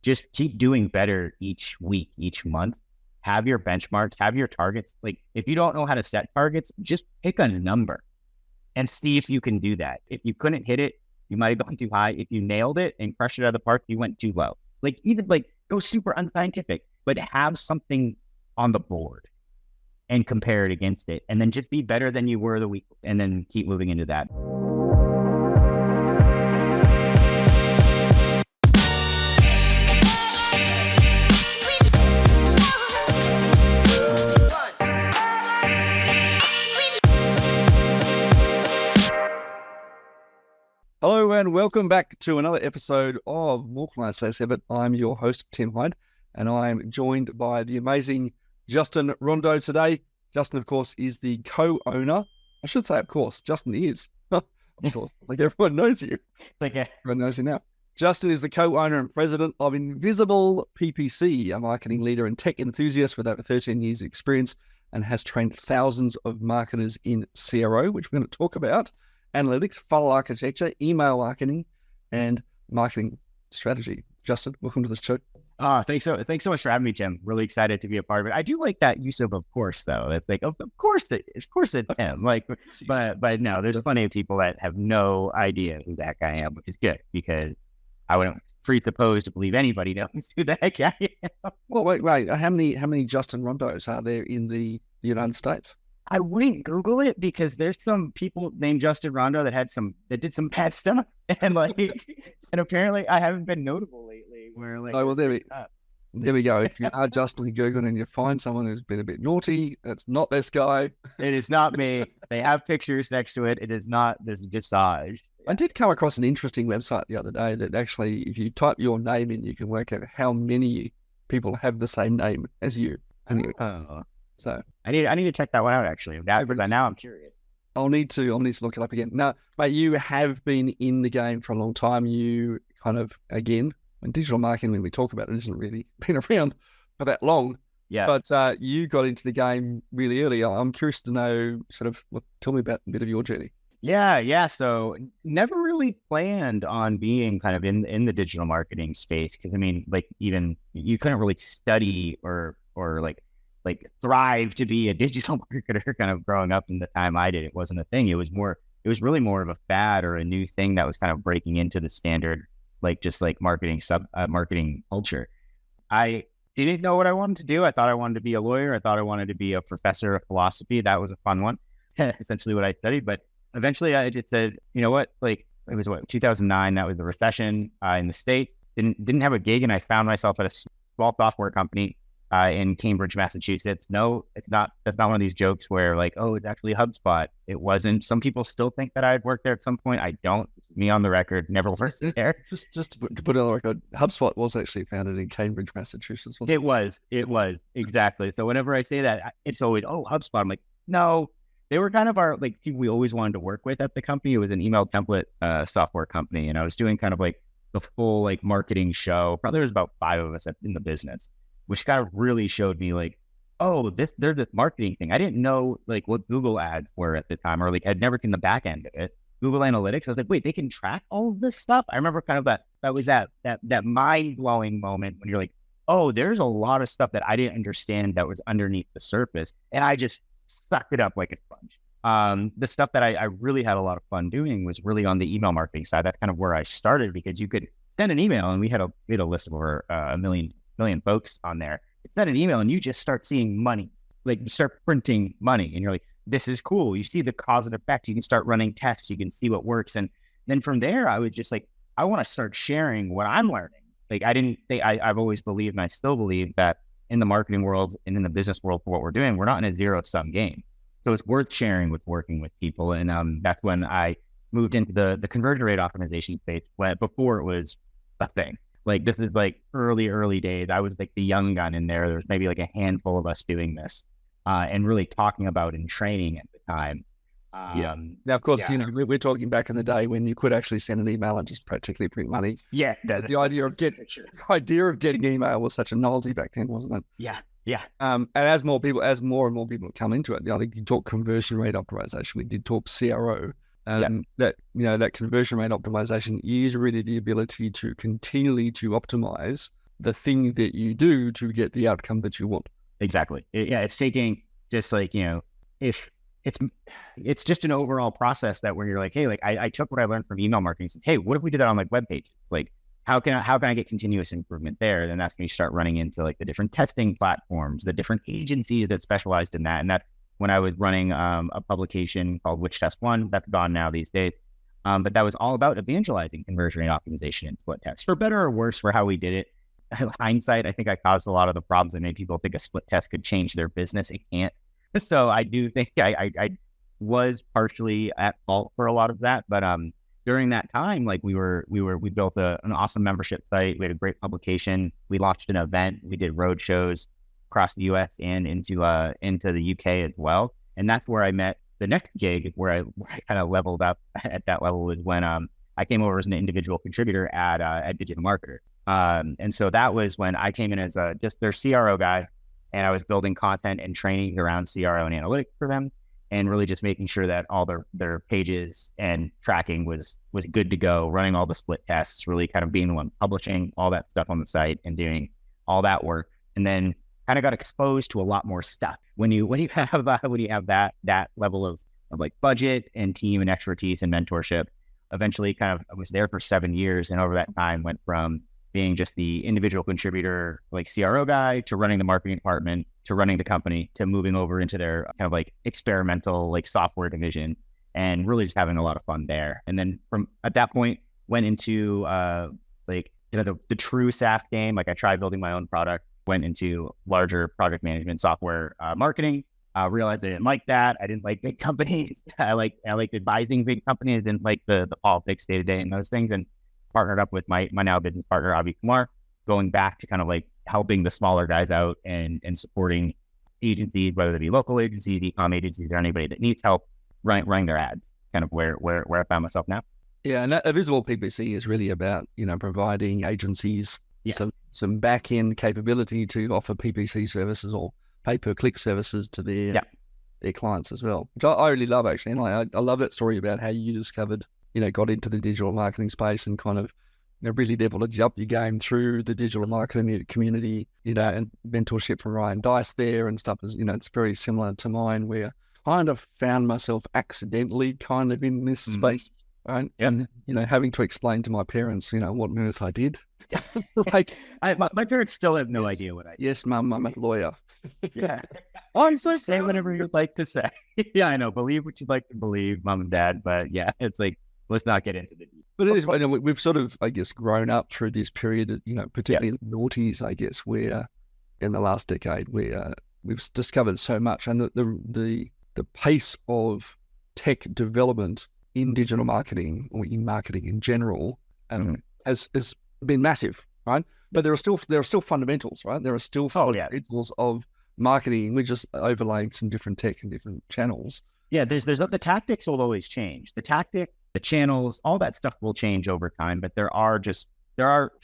just keep doing better each week, each month. Have your benchmarks, have your targets. Like if you don't know how to set targets, just pick a number and see if you can do that. If you couldn't hit it, you might have gone too high. If you nailed it and crushed it out of the park, you went too low. Like even like go super unscientific, but have something on the board and compare it against it. And then just be better than you were the week and then keep moving into that. Hello and welcome back to another episode of More Clients Less Effort. I'm your host, Tim Hyde, and I'm joined by the amazing Justin Rondeau today. Justin, of course, is the co-owner. I should say, of course, Justin is. Of course, like everyone knows you. Everyone knows you now. Justin is the co-owner and president of Invisible PPC, a marketing leader and tech enthusiast with over 13 years experience and has trained thousands of marketers in CRO, which we're going to talk about. Analytics, funnel architecture, email marketing, and marketing strategy. Justin, welcome to the show. Thanks so much for having me, Jim. Really excited to be a part of it. I do like that use of course, though. It's like, of course it's him. Like, but no, there's plenty of people that have no idea who that guy am, which is good because I wouldn't presuppose to believe anybody knows who that guy am. Well, wait. How many Justin Rondeaus are there in the United States? I wouldn't Google it because there's some people named Justin Rondeau that did some bad stuff, and apparently I haven't been notable lately. Where there we go. If you are Justin Googling and you find someone who's been a bit naughty, it's not this guy. It is not me. They have pictures next to it. It is not this visage. I did come across an interesting website the other day that actually, if you type your name in, you can work out how many people have the same name as you. So I need to check that one out actually. Now I'm curious. I'll need to look it up again. Now, mate, you have been in the game for a long time. You kind of, again, when digital marketing, when we talk about it, isn't really been around for that long. Yeah. But you got into the game really early. I'm curious to know tell me about a bit of your journey. Yeah. So never really planned on being kind of in the digital marketing space because I mean, like even you couldn't really study or thrive to be a digital marketer kind of growing up in the time I did. It wasn't a thing. It was really more of a fad or a new thing that was kind of breaking into the standard, marketing culture. I didn't know what I wanted to do. I thought I wanted to be a lawyer. I thought I wanted to be a professor of philosophy. That was a fun one, essentially what I studied. But eventually I just said, you know what, it was 2009. That was the recession in the States. Didn't have a gig. And I found myself at a small software company in Cambridge, Massachusetts. No, it's not. That's not one of these jokes where it's actually HubSpot. It wasn't. Some people still think that I'd worked there at some point. I don't. This is me on the record. Never worked there. Just to put it on the record, HubSpot was actually founded in Cambridge, Massachusetts. It was exactly. So whenever I say that, it's always HubSpot. I'm like, no. They were kind of our people we always wanted to work with at the company. It was an email template software company, and I was doing kind of the full marketing show. Probably there was about 5 of us in the business, which kind of really showed me there's this marketing thing. I didn't know what Google ads were at the time, or I'd never seen the back end of it. Google Analytics. I was like, wait, they can track all of this stuff. I remember kind of that mind blowing moment when you're like, oh, there's a lot of stuff that I didn't understand that was underneath the surface, and I just sucked it up like a sponge. The stuff that I really had a lot of fun doing was really on the email marketing side. That's kind of where I started because you could send an email, and we had a list of over a million folks on there. It's not an email and you just start seeing money. You start printing money and you're like, this is cool. You see the cause and effect. You can start running tests. You can see what works. And then from there, I was just like, I want to start sharing what I'm learning. I've always believed, and I still believe that in the marketing world and in the business world for what we're doing, we're not in a zero-sum game. So it's worth sharing with working with people. And that's when I moved into the conversion rate optimization space before it was a thing. This is early days. I was the young gun in there. There was maybe a handful of us doing this and really talking about and training at the time. Now, of course, we're talking back in the day when you could actually send an email and just practically print money. Yeah. The idea of getting email was such a novelty back then, wasn't it? Yeah. And as more and more people come into it, I think you talk conversion rate optimization. We did talk CRO. That conversion rate optimization is really the ability to continually to optimize the thing that you do to get the outcome that you want. Exactly. It's taking just like, if it's just an overall process that where you're like, hey, like I took what I learned from email marketing. Said, hey, what if we did that on like web pages? Like, how can I get continuous improvement there? Then that's when you start running into like the different testing platforms, the different agencies that specialized in that. And that's when I was running a publication called Witch Test One. That's gone now these days. But that was all about evangelizing conversion rate optimization in split tests, for better or worse, for how we did it. Hindsight, I think I caused a lot of the problems that made people think a split test could change their business. It can't. So I do think I was partially at fault for a lot of that. But during that time, like we built an awesome membership site. We had a great publication. We launched an event. We did road shows across the US and into the UK as well. And that's where I met the next gig, where I kind of leveled up at that level, was when I came over as an individual contributor at Digital Marketer. And so that was when I came in as just their CRO guy, and I was building content and training around CRO and analytics for them, and really just making sure that all their pages and tracking was good to go, running all the split tests, really kind of being the one publishing all that stuff on the site and doing all that work. And then kind of got exposed to a lot more stuff when you have that level of like budget and team and expertise and mentorship. Eventually I was there for 7 years, and over that time went from being just the individual contributor, like CRO guy, to running the marketing department, to running the company, to moving over into their kind of like experimental like software division, and really just having a lot of fun there. And then from at that point went into the true SaaS game. Like I tried building my own product, went into larger project management software marketing. Realized I didn't like that. I didn't like big companies. I liked advising big companies, didn't like the politics day to day and those things, and partnered up with my now business partner, Avi Kumar, going back to kind of like helping the smaller guys out and supporting agencies, whether they be local agencies, e-com agencies, or anybody that needs help running their ads, kind of where I found myself now. Yeah, and a visible PPC is really about, providing agencies some back-end capability to offer PPC services or pay-per-click services to their clients as well, which I really love, actually. And I love that story about how you discovered, got into the digital marketing space and kind of really developed up your game through the digital marketing community, and mentorship from Ryan Dice there and stuff. It's very similar to mine, where I kind of found myself accidentally kind of in this space, right? And, having to explain to my parents, what on earth I did. My parents still have no idea what I did. Yes, Mum, I'm a lawyer. Yeah. I'm so say whatever you'd like to say. Yeah, I know. Believe what you'd like to believe, Mom and Dad. But yeah, it's like, let's not get into the details. But it is, we've sort of, I guess, grown up through this period, particularly in the noughties, I guess, where in the last decade, where we've discovered so much, and the pace of tech development in digital marketing, or in marketing in general, has been massive, right? But there are still fundamentals, right? There are still fundamentals of marketing. We're just overlaying some different tech and different channels. Yeah, there's the tactics will always change. The tactics, the channels, all that stuff will change over time, but there are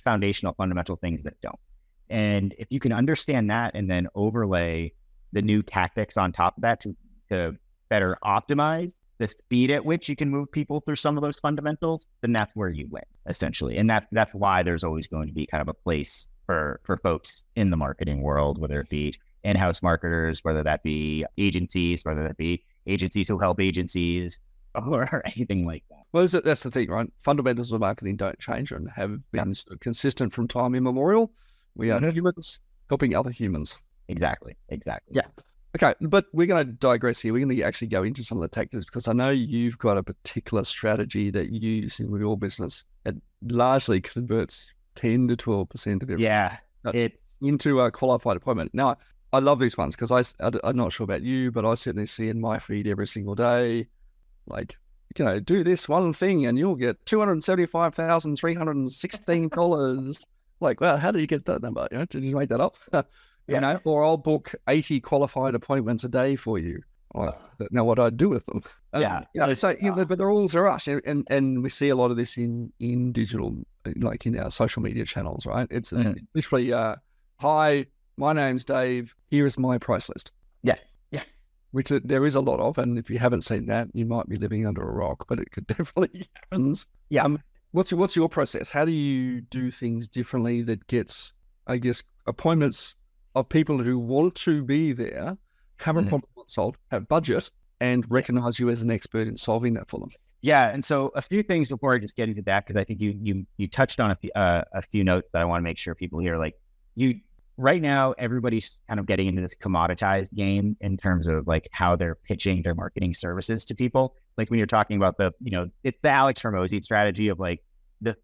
foundational fundamental things that don't. And if you can understand that and then overlay the new tactics on top of that to better optimize the speed at which you can move people through some of those fundamentals, then that's where you win, essentially. And that's why there's always going to be kind of a place for folks in the marketing world, whether it be in-house marketers, whether that be agencies, whether that be agencies who help agencies, or anything like that. Well, that's the thing, right? Fundamentals of marketing don't change and have been consistent from time immemorial. We are humans helping other humans. Exactly. Yeah. Okay, but we're going to digress here. We're going to actually go into some of the tactics, because I know you've got a particular strategy that you use in your business. It largely converts 10 to 12% of everything it's into a qualified appointment. Now, I love these ones because I'm not sure about you, but I certainly see in my feed every single day, like, do this one thing and you'll get $275,316. Like, well, how did you get that number? Did you make that up? Or I'll book 80 qualified appointments a day for you. I don't know what I'd do with them. But the rules are us. And we see a lot of this in digital, like in our social media channels, right? It's literally, hi, my name's Dave. Here is my price list. Yeah. Which there is a lot of. And if you haven't seen that, you might be living under a rock, but it could definitely happen. Yeah. What's your process? How do you do things differently that gets I guess, appointments of people who want to be there, have a problem solved, have budget, and recognize you as an expert in solving that for them. Yeah, and so a few things before I just get into that, because I think you touched on a few notes that I want to make sure people hear. Like right now, everybody's kind of getting into this commoditized game in terms of like how they're pitching their marketing services to people. Like when you're talking about it's the Alex Hormozy strategy of like the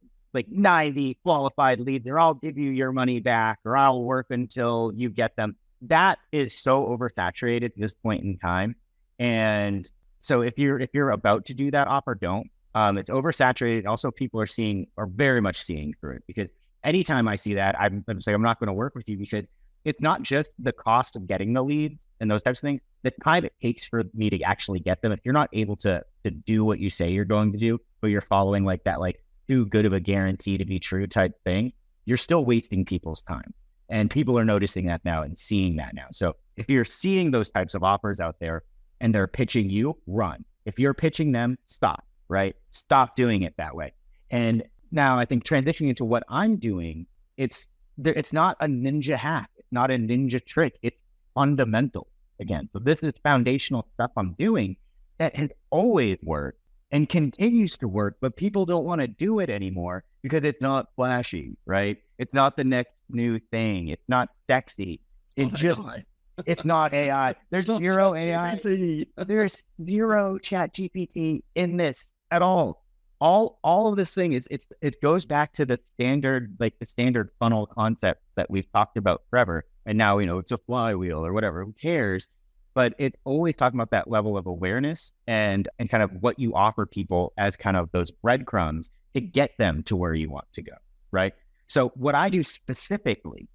90 qualified leads, or I'll give you your money back, or I'll work until you get them. That is so oversaturated at this point in time. And so if you're about to do that offer, don't. It's oversaturated. Also, people are very much seeing through it, because anytime I see that, I'm just like, I'm not going to work with you, because it's not just the cost of getting the leads and those types of things. The time it takes for me to actually get them, if you're not able to do what you say you're going to do, but you're following like that, like too good of a guarantee to be true type thing, you're still wasting people's time. And people are noticing that now and seeing that now. So if you're seeing those types of offers out there and they're pitching you, run. If you're pitching them, stop, right? Stop doing it that way. And now I think transitioning into what I'm doing, it's not a ninja hack. It's not a ninja trick. It's fundamentals again. So this is foundational stuff I'm doing that has always worked and continues to work, but people don't want to do it anymore because it's not flashy, right? It's not the next new thing. It's not sexy. It's not AI. There's zero AI. There's zero chat GPT in this at all. All of this thing it goes back to the standard funnel concepts that we've talked about forever. And now, it's a flywheel or whatever, who cares? But it's always talking about that level of awareness and kind of what you offer people as kind of those breadcrumbs to get them to where you want to go, right? So what I do specifically,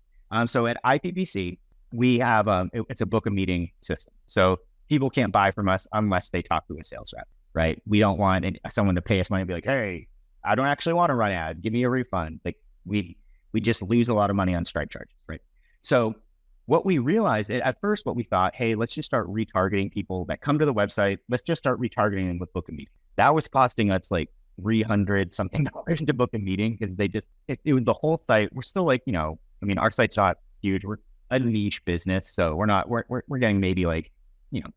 so at IPPC, we have, it's a book a meeting system. So people can't buy from us unless they talk to a sales rep, right? We don't want someone to pay us money and be like, hey, I don't actually want to run ads. Give me a refund. Like we just lose a lot of money on strike charges, right? So what we realized at first, what we thought, hey, let's just start retargeting people that come to the website. Let's just start retargeting them with book a meeting. That was costing us like $300 something to book a meeting, because it was the whole site. We're still like, our site's not huge. We're a niche business. So we're getting maybe like,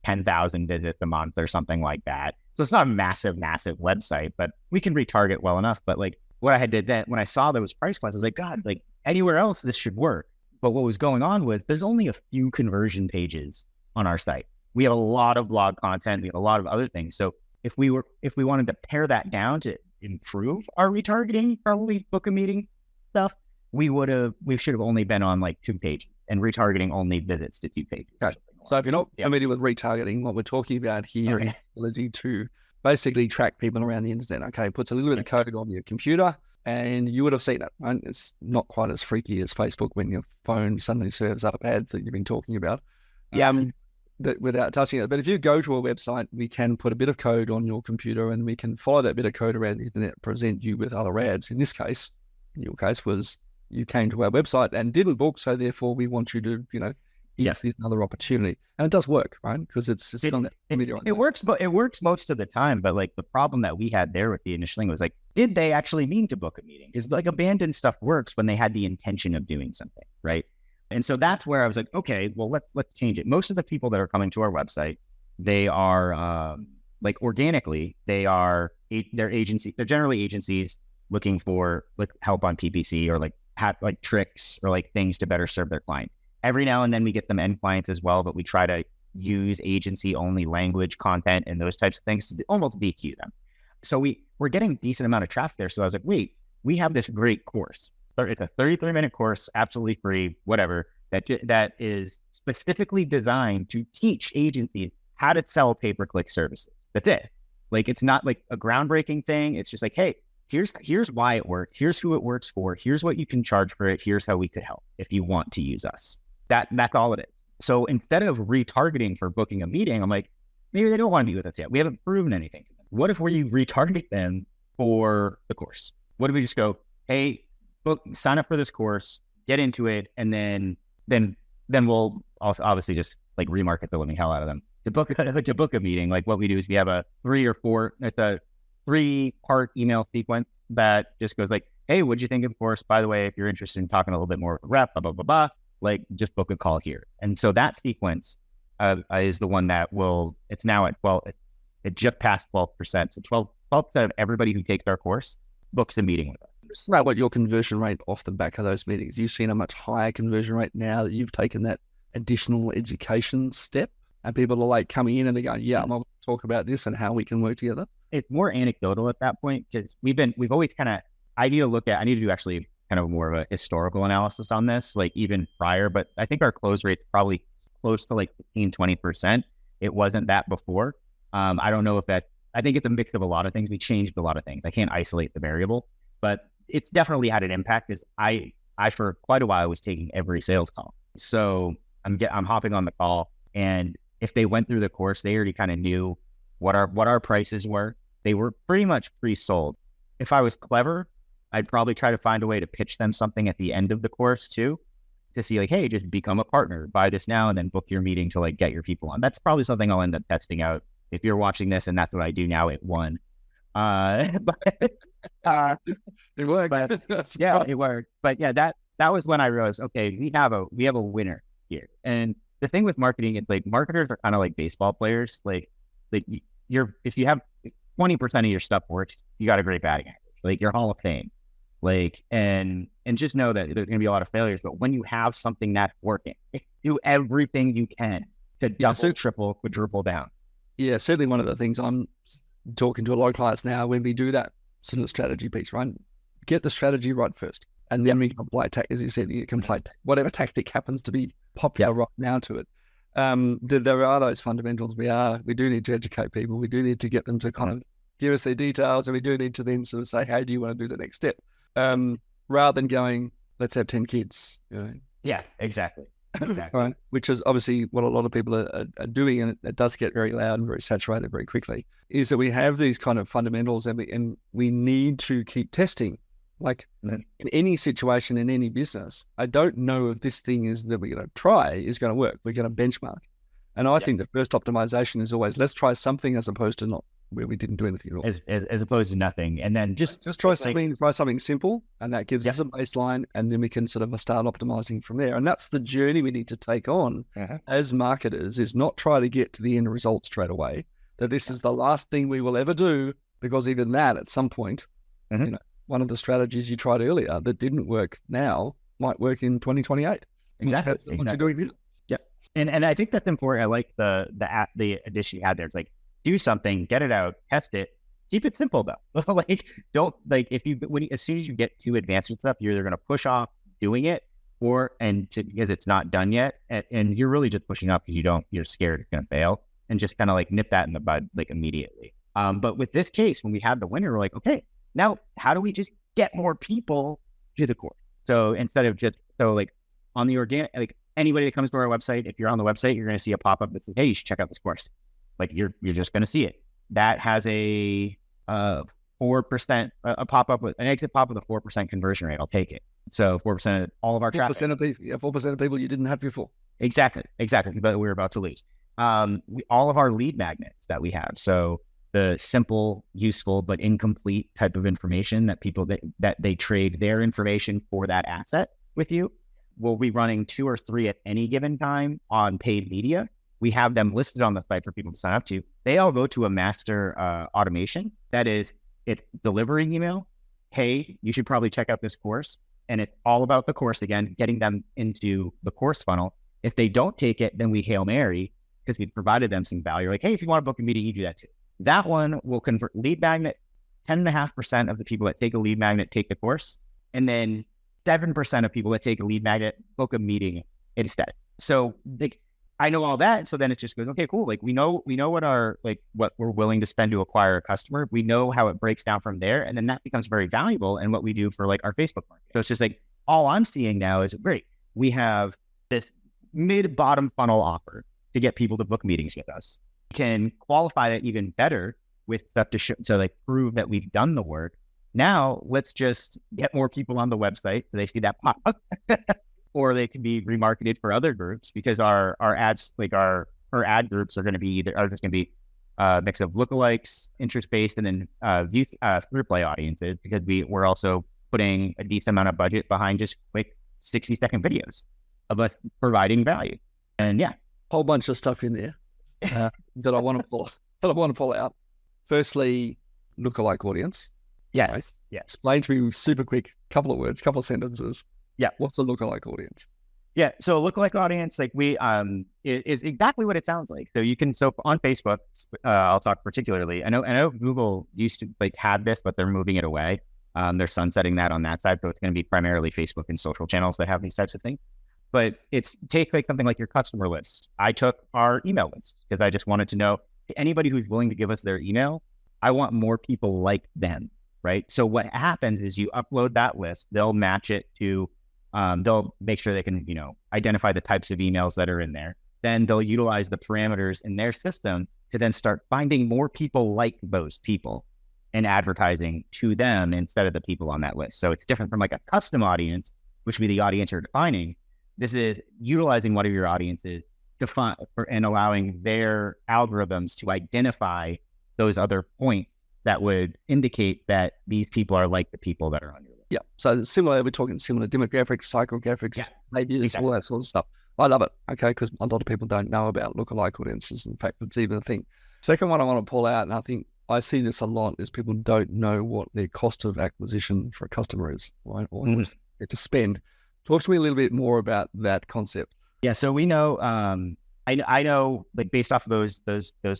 10,000 visits a month or something like that. So it's not a massive website, but we can retarget well enough. But like what I had did that when I saw those price points, I was like, God, like anywhere else, this should work. But what was going on was there's only a few conversion pages on our site. We have a lot of blog content. We have a lot of other things. So if we wanted to pare that down to improve our retargeting, probably book a meeting stuff, we should have only been on like 2 pages and retargeting only visits to 2 pages. Okay. So if you're not familiar with retargeting, what we're talking about here is the ability to basically track people around the internet. Okay, puts a little bit of code on your computer, and you would have seen it, right? It's not quite as freaky as Facebook when your phone suddenly serves up ads that you've been talking about. Without touching it. But if you go to a website, we can put a bit of code on your computer, and we can follow that bit of code around the internet, present you with other ads. In your case was you came to our website and didn't book, so therefore we want you to, it's another opportunity. And it does work, right? Because it's on that video. It works, but it works most of the time. But like the problem that we had there with the initial thing was like, did they actually mean to book a meeting? Because like abandoned stuff works when they had the intention of doing something, right? And so that's where I was like, okay, well, let's change it. Most of the people that are coming to our website, they are like organically, they're generally agencies looking for like help on PPC or like tricks or like things to better serve their clients. Every now and then we get them end clients as well, but we try to use agency only language, content, and those types of things to almost DQ them. So we're getting a decent amount of traffic there. So I was like, wait, we have this great course. It's a 33-minute course, absolutely free, whatever, that is specifically designed to teach agencies how to sell pay-per-click services. That's it. Like, it's not like a groundbreaking thing. It's just like, hey, here's why it works. Here's who it works for. Here's what you can charge for it. Here's how we could help if you want to use us. That's all it is. So instead of retargeting for booking a meeting, I'm like, maybe they don't want to meet with us yet. We haven't proven anything to them. What if we retarget them for the course? What if we just go, hey, sign up for this course, get into it, and then we'll also obviously just like remarket the living hell out of them to book a meeting. Like what we do is we have a 3-part email sequence that just goes like, hey, what'd you think of the course? By the way, if you're interested in talking a little bit more with the rep, blah, blah, blah, blah, like just book a call here. And so that sequence is the one that it's now at 12, it just passed 12%. So 12% of everybody who takes our course books a meeting with us. It's about what your conversion rate off the back of those meetings. You've seen a much higher conversion rate now that you've taken that additional education step, and people are like coming in and they're going, yeah, I'm going to talk about this and how we can work together. It's more anecdotal at that point because we've always kind of, I need to do actually kind of more of a historical analysis on this, like even prior, but I think our close rate's probably close to like 15-20%. It wasn't that before. I don't know if I think it's a mix of a lot of things. We changed a lot of things. I can't isolate the variable, but it's definitely had an impact because I for quite a while was taking every sales call. So I'm hopping on the call, and if they went through the course, they already kind of knew what our prices were. They were pretty much pre-sold. If I was clever, I'd probably try to find a way to pitch them something at the end of the course too, to see like, hey, just become a partner, buy this now, and then book your meeting to like get your people on. That's probably something I'll end up testing out. If you're watching this and that's what I do now, it won. It worked. But, yeah, it worked. But yeah, that was when I realized, okay, we have a winner here. And the thing with marketing, it's like marketers are kind of like baseball players. Like if you have 20% of your stuff works, you got a great batting average. Like you're Hall of Fame. Like and just know that there's going to be a lot of failures. But when you have something that's working, do everything you can to double, triple, quadruple down. Yeah, certainly one of the things I'm talking to a lot of clients now when we do that sort of strategy piece, right? Get the strategy right first. And then we can apply, as you said, you can apply whatever tactic happens to be popular right now to it. There are those fundamentals. We do need to educate people. We do need to get them to kind of give us their details, and we do need to then sort of say, how do you want to do the next step? Rather than going, let's have 10 kids. You know? Yeah, exactly. Right. Which is obviously what a lot of people are doing, and it does get very loud and very saturated very quickly, is that we have these kind of fundamentals, and we need to keep testing. Like in any situation, in any business, I don't know if this thing that we're going to try is going to work. We're going to benchmark. And I think the first optimization is always, let's try something as opposed to not, where we didn't do anything at all. As opposed to nothing. And then just try something simple, and that gives us a baseline, and then we can sort of start optimizing from there. And that's the journey we need to take on as marketers, is not try to get to the end result straight away, that this is the last thing we will ever do, because even that at some point, you know, one of the strategies you tried earlier that didn't work now might work in 2028. Exactly. What you're doing here. Yeah. And I think that's important. I like the addition you had there. It's like, do something, get it out, test it, keep it simple though. Like, don't like, as soon as you get too advanced with stuff, you're either going to push off doing it because it's not done yet. And you're really just pushing up because you're scared it's going to fail, and just kind of like nip that in the bud, like immediately. But with this case, when we had the winner, we're like, okay, now how do we just get more people to the course? So instead of like on the organic, like anybody that comes to our website, if you're on the website, you're going to see a pop-up that says, hey, you should check out this course. Like you're just going to see it. That has a 4%, a pop-up with an exit pop with a 4% conversion rate. I'll take it. So 4% of all of our traffic. 4% of people you didn't have before. Exactly. But we're about to lose. All of our lead magnets that we have. So the simple, useful, but incomplete type of information that people that they trade their information for that asset with you. We'll be running 2 or 3 at any given time on paid media. We have them listed on the site for people to sign up to. They all go to a master automation. That is, it's delivering email. Hey, you should probably check out this course. And it's all about the course again, getting them into the course funnel. If they don't take it, then we Hail Mary, because we provided them some value. Like, hey, if you want to book a meeting, you do that too. That one will convert lead magnet. 10.5% of the people that take a lead magnet take the course. And then 7% of people that take a lead magnet book a meeting instead. So I know all that. So then it just goes, okay, cool. Like we know what we're willing to spend to acquire a customer. We know how it breaks down from there. And then that becomes very valuable in what we do for like our Facebook marketing. So it's just like, all I'm seeing now is great. We have this mid-bottom funnel offer to get people to book meetings with us. We can qualify that even better with stuff to show, so like prove that we've done the work. Now let's just get more people on the website so they see that pop up. Or they can be remarketed for other groups, because our ads, like our ad groups, are just going to be a mix of lookalikes, interest based, and then through play audiences, because we're also putting a decent amount of budget behind just quick 60-second videos of us providing value. And yeah, whole bunch of stuff in there that I want to pull out. Firstly, lookalike audience. Yes. Right? Yeah. Explain to me super quick, couple of words, couple of sentences. Yeah. What's a lookalike audience? Yeah. So lookalike audience, like we is exactly what it sounds like. So you can on Facebook, I'll talk particularly. I know Google used to like have this, but they're moving it away. They're sunsetting that on that side. So it's going to be primarily Facebook and social channels that have these types of things. But it's take like something like your customer list. I took our email list because I just wanted to know anybody who's willing to give us their email. I want more people like them, right? So what happens is you upload that list. They'll match it to, they'll make sure they can, identify the types of emails that are in there. Then they'll utilize the parameters in their system to then start finding more people like those people and advertising to them instead of the people on that list. So it's different from like a custom audience, which would be the audience you're defining. This is utilizing what your audience is and allowing their algorithms to identify those other points that would indicate that these people are like the people that are on your list. Yeah. So similar, we're talking similar demographics, psychographics, maybe exactly. All that sort of stuff. I love it. Okay. Because a lot of people don't know about lookalike audiences. In fact, it's even a thing. Second one I want to pull out, and I think I see this a lot, is people don't know what their cost of acquisition for a customer is, right? Or to spend. Talk to me a little bit more about that concept. Yeah, so we know, I know, like based off of those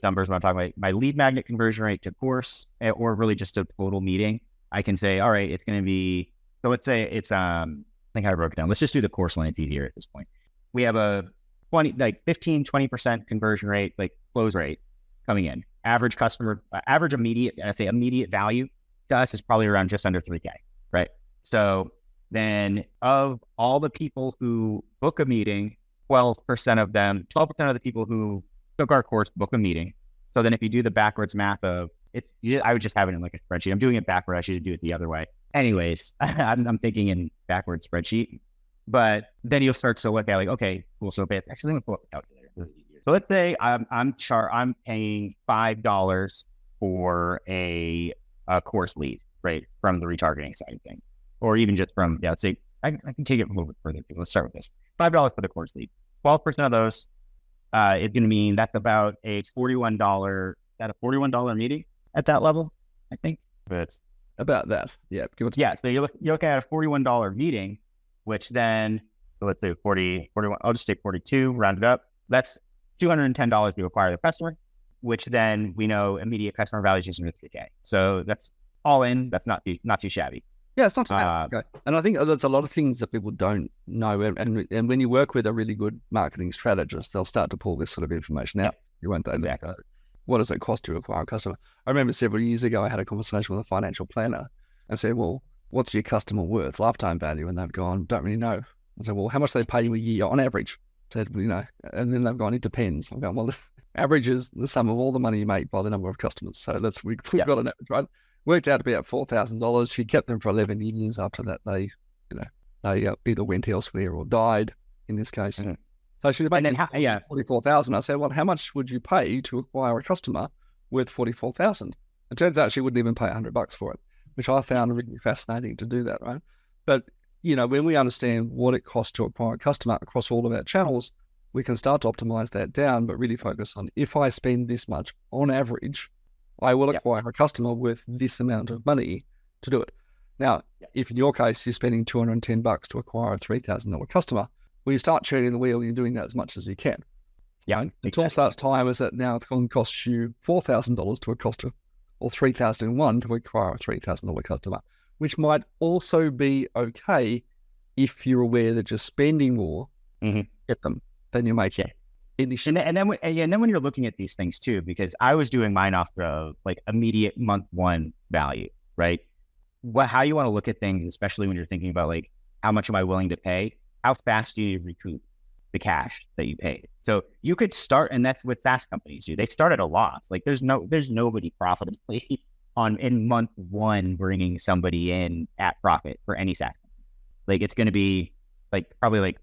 numbers when I'm talking about my lead magnet conversion rate to course, or really just a total meeting, I can say, all right, it's going to be. So let's say it's I think I broke it down. Let's just do the course one. It's easier at this point. We have a 15-20% conversion rate, like close rate coming in. Average customer, average immediate, I say immediate value to us is probably around just under $3,000, right? So then of all the people who book a meeting, 12% of the people who took our course book a meeting. So then if you do the backwards math of it, I would just have it in like a spreadsheet. I'm doing it backward. I should do it the other way. Anyways, I'm thinking in backward spreadsheet, but then you'll start to look at like, okay, cool. So actually, let me pull up the calculator. This is easier. So let's say I'm paying $5 for a course lead, right? From the retargeting side of things. Or even just from, let's say, I can take it a little bit further. Let's start with this. $5 for the course lead. 12% of those is going to mean that's about a $41 meeting at that level, I think. But it's about that. Yeah. Yeah. So you're looking at a $41 meeting, which then, so let's say 41, I'll just say 42, round it up. That's $210 to acquire the customer, which then we know immediate customer value is just under $3,000. So that's all in. That's not too shabby. Yeah, it's not so bad. Okay. And I think there's a lot of things that people don't know. And when you work with a really good marketing strategist, they'll start to pull this sort of information out. You won't they? Exactly. What does it cost to acquire a customer? I remember several years ago, I had a conversation with a financial planner and said, well, what's your customer worth, lifetime value? And they've gone, don't really know. I said, well, how much do they pay you a year on average? I said, and then they've gone, it depends. I'm going, well, average is the sum of all the money you make by the number of customers. So we've got an average, right? Worked out to be at $4,000. She kept them for 11 years. After that, they either went elsewhere or died. In this case, so she's making $44,000. I said, "Well, how much would you pay to acquire a customer worth $44,000?" It turns out she wouldn't even pay $100 for it, which I found really fascinating to do that. Right, but when we understand what it costs to acquire a customer across all of our channels, we can start to optimize that down. But really focus on if I spend this much on average, I will acquire a customer with this amount of money to do it. Now, if in your case, you're spending $210 to acquire a $3,000 customer, well, you start turning the wheel, you're doing that as much as you can. Yeah. Right? Until such time as that now it's going to cost you $4,000 to a customer or $3,001 to acquire a $3,000 customer, which might also be okay if you're aware that you're spending more, get them, then you make it. And then when you're looking at these things too, because I was doing mine off of like immediate month one value, right? How you want to look at things, especially when you're thinking about like, how much am I willing to pay? How fast do you recoup the cash that you paid? So you could start, and that's what SaaS companies do. They start at a loss. Like there's nobody profitably in month one bringing somebody in at profit for any SaaS company. Like it's going to be like probably like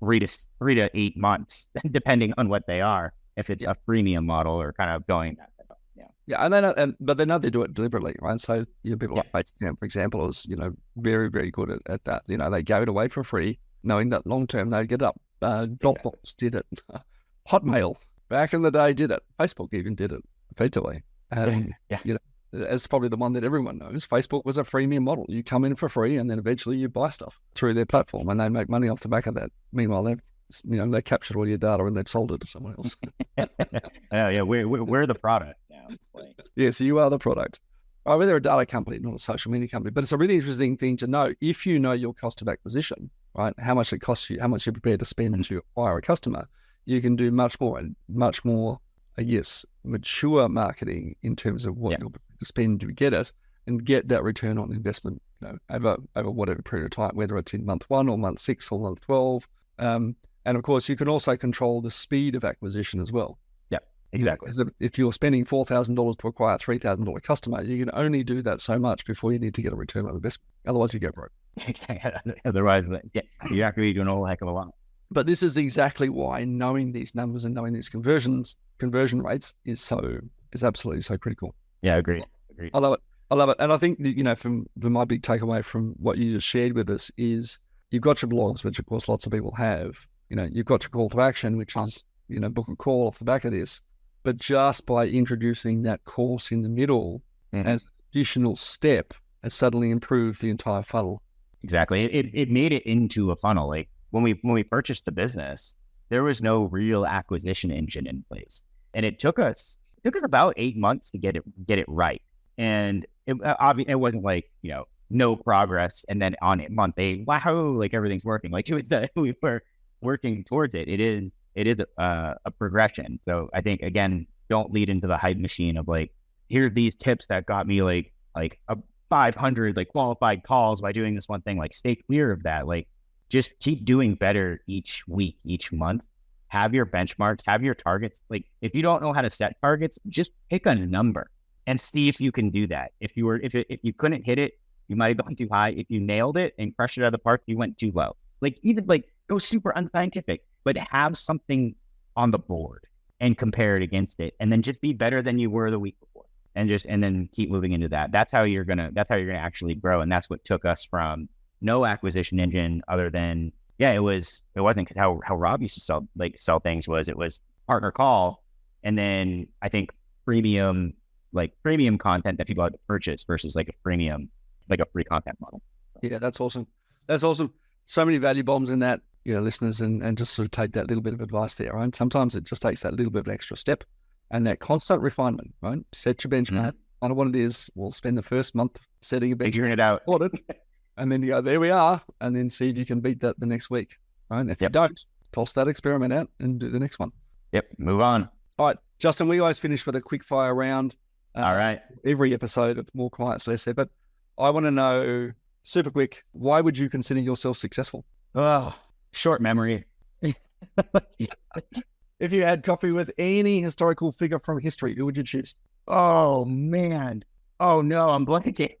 3 to 8 months, depending on what they are, if it's a freemium model or kind of going that type of, Yeah, and but they know they do it deliberately, right? So people like Basecamp, for example, is very, very good at that. They gave it away for free, knowing that long term they'd get up. Dropbox did it, Hotmail back in the day did it, Facebook even did it effectively. As probably the one that everyone knows, Facebook was a freemium model. You come in for free, and then eventually you buy stuff through their platform, and they make money off the back of that. Meanwhile, they captured all your data and they've sold it to someone else. We're the product now. Yeah, so you are the product. They're a data company, not a social media company, but it's a really interesting thing to know. If you know your cost of acquisition, right, how much it costs you, how much you're prepared to spend to acquire a customer, you can do much more, I guess, mature marketing in terms of what you're prepared to spend to get it and get that return on investment, over whatever period of time, whether it's in month 1 or month 6 or month 12. And of course, you can also control the speed of acquisition as well. Yeah, exactly. If you're spending $4,000 to acquire a $3,000 customer, you can only do that so much before you need to get a return on investment. Otherwise, you go broke. Otherwise, you have to be doing a whole heck of a lot. But this is exactly why knowing these numbers and knowing these conversion rates is absolutely so critical. Yeah, agreed. I love it. And I think, from my big takeaway from what you just shared with us is you've got your blogs, which of course lots of people have. You've got your call to action, which is, book a call off the back of this. But just by introducing that course in the middle as an additional step, it suddenly improved the entire funnel. Exactly. It made it into a funnel. Like when we purchased the business, there was no real acquisition engine in place. And it took us about 8 months to get it right. And it wasn't like, no progress. And then on month 8, wow, like everything's working. Like we were working towards it. It is a progression. So I think, again, don't lead into the hype machine of like, here are these tips that got me like a 500 like qualified calls by doing this one thing. Like, stay clear of that. Like, just keep doing better each week, each month. Have your benchmarks, have your targets. Like, if you don't know how to set targets, just pick a number and see if you can do that. If you couldn't hit it, you might have gone too high. If you nailed it and crushed it out of the park, you went too low. Like, even like go super unscientific, but have something on the board and compare it against it, and then just be better than you were the week before, and then keep moving into that. That's how you're gonna actually grow, and that's what took us from no acquisition engine other than it wasn't because how Rob used to sell things was, it was partner call, and then I think premium content that people had to purchase versus like a premium, like a free content model. Yeah, that's awesome. So many value bombs in that, listeners, and just sort of take that little bit of advice there, right? Sometimes it just takes that little bit of an extra step and that constant refinement, right? Set your benchmark. I know what it is. We'll spend the first month setting a benchmark. Figuring it out. And then you go, there we are. And then see if you can beat that the next week, right? If you don't, toss that experiment out and do the next one. Yep. Move on. All right, Justin, we always finish with a quick fire round. All right. Every episode of More Clients, Less Effort. I want to know, super quick, why would you consider yourself successful? Oh, short memory. If you had coffee with any historical figure from history, who would you choose? Oh, man. Oh, no, I'm blanking.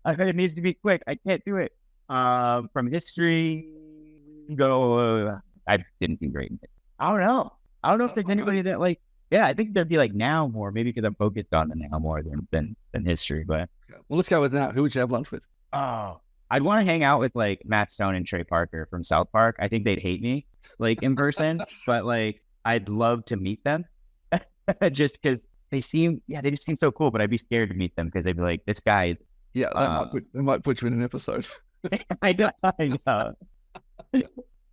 I bet it needs to be quick. I can't do it. From history, I didn't think great. I don't know. I don't know if there's anybody that I think there'd be like now more, maybe because I'm focused on the now more than history. But well, let's go with now. Who would you have lunch with? Oh, I'd want to hang out with like Matt Stone and Trey Parker from South Park. I think they'd hate me like in person, but like I'd love to meet them just because they just seem so cool. But I'd be scared to meet them because they'd be like, this guy is. Yeah, they might put you in an episode. I know.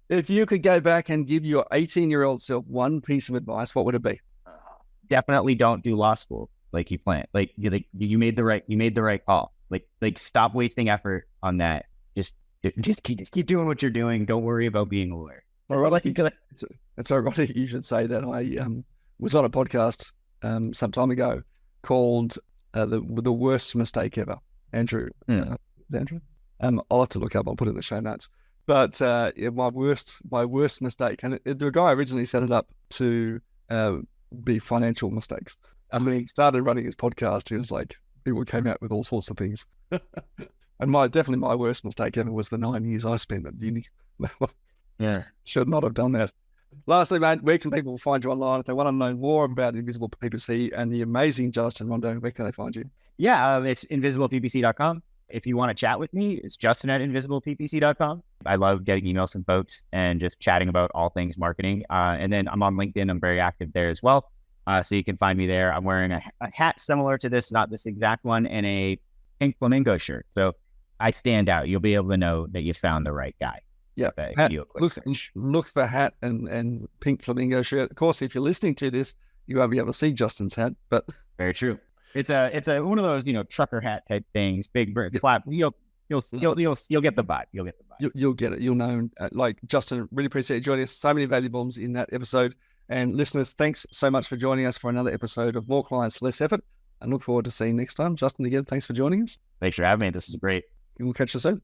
If you could go back and give your 18-year-old self one piece of advice, what would it be? Definitely don't do law school like you planned. Like you made the right call. Like stop wasting effort on that. Just keep doing what you're doing. Don't worry about being a lawyer. It's ironic you should say that. I was on a podcast some time ago called the worst mistake ever. Andrew, Andrew. I'll have to look up. I'll put it in the show notes. But my worst mistake, and the guy originally set it up to be financial mistakes. And when he started running his podcast, he was like, people came out with all sorts of things. And definitely my worst mistake ever was the 9 years I spent at uni. Yeah, should not have done that. Lastly, mate, where can people find you online if they want to know more about Invisible PPC and the amazing Justin Rondeau? Where can they find you? Yeah, it's invisibleppc.com. If you want to chat with me, it's Justin at invisibleppc.com. I love getting emails from folks and just chatting about all things marketing. And then I'm on LinkedIn. I'm very active there as well. So you can find me there. I'm wearing a hat similar to this, not this exact one, and a pink flamingo shirt. So I stand out. You'll be able to know that you found the right guy. Yeah, look for hat and pink flamingo shirt. Of course, if you're listening to this, you won't be able to see Justin's hat, but very true. It's a one of those trucker hat type things, big flap. You'll get the vibe. You'll get it. You'll know. Like Justin, really appreciate you joining us. So many valuable bombs in that episode. And listeners, thanks so much for joining us for another episode of More Clients, Less Effort. And look forward to seeing you next time. Justin, again, thanks for joining us. Thanks for having me. This is great. We'll catch you soon.